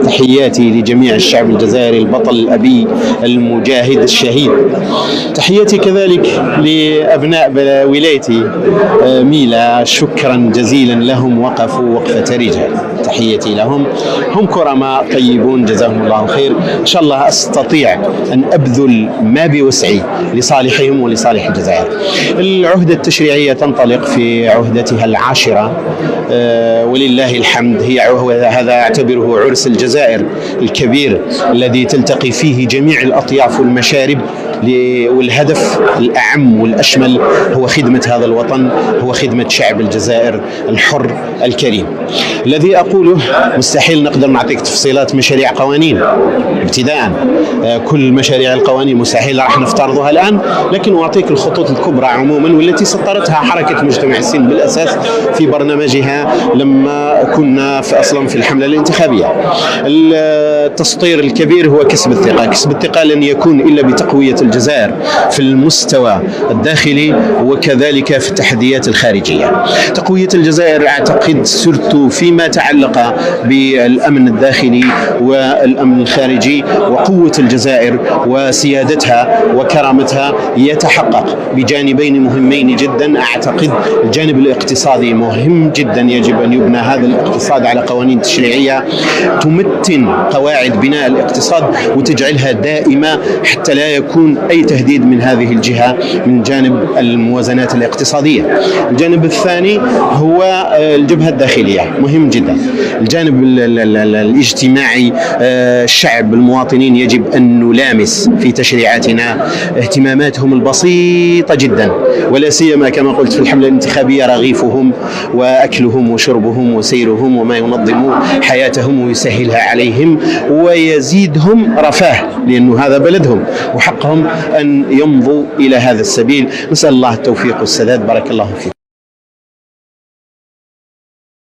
تحياتي لجميع الشعب الجزائري البطل الأبي المجاهد الشهيد. تحياتي كذلك لأبناء ولايتي ميلا، شكرا جزيلا لهم، وقفوا وقفة رجال. تحياتي لهم، هم كرماء طيبون جزاهم الله خير. إن شاء الله أستطيع أن أبذل ما بوسعي لصالحهم ولصالح الجزائر. العهدة التشريعية تنطلق في عهدتها العاشرة ولله الحمد. هذا أعتبره عرس الجزائر الكبير الذي تلتقي فيه جميع الأطياف والمشارب، والهدف الأعم والأشمل هو خدمة هذا الوطن، هو خدمة شعب الجزائر الحر الكريم. الذي أقوله مستحيل نقدر نعطيك تفصيلات مشاريع قوانين ابتداء، كل مشاريع القوانين مستحيل راح نفترضها الآن، لكن أعطيك الخطوط الكبرى عموما والتي سطرتها حركة مجتمع السن بالأساس في برنامجها لما كنا أصلا في الحملة الانتخابية. التسطير الكبير هو كسب الثقة. كسب الثقة لن يكون إلا بتقوية الجزائر في المستوى الداخلي وكذلك في التحديات الخارجية. تقوية الجزائر أعتقد سرت فيما تعلق بالأمن الداخلي والأمن الخارجي، وقوة الجزائر وسيادتها وكرامتها يتحقق بجانبين مهمين جدا. أعتقد الجانب الاقتصادي مهم جدا، يجب أن يبنى هذا الاقتصاد على قوانين تشريعية تمتن قواعد بناء الاقتصاد وتجعلها دائمة حتى لا يكون أي تهديد من هذه الجهة من جانب الموازنات الاقتصادية. الجانب الثاني هو الجبهة الداخلية، مهم جدا. الجانب الاجتماعي، الشعب المواطنين يجب أن نلامس في تشريعاتنا اهتماماتهم البسيطة جدا، ولا سيما كما قلت في الحملة الانتخابية رغيفهم وأكلهم وشربهم وسيرهم وما ينظم حياتهم ويسهلها عليهم ويزيدهم رفاه، لأنه هذا بلدهم وحقهم أن يمضوا إلى هذا السبيل. نسأل الله التوفيق والسداد. بارك الله فيك.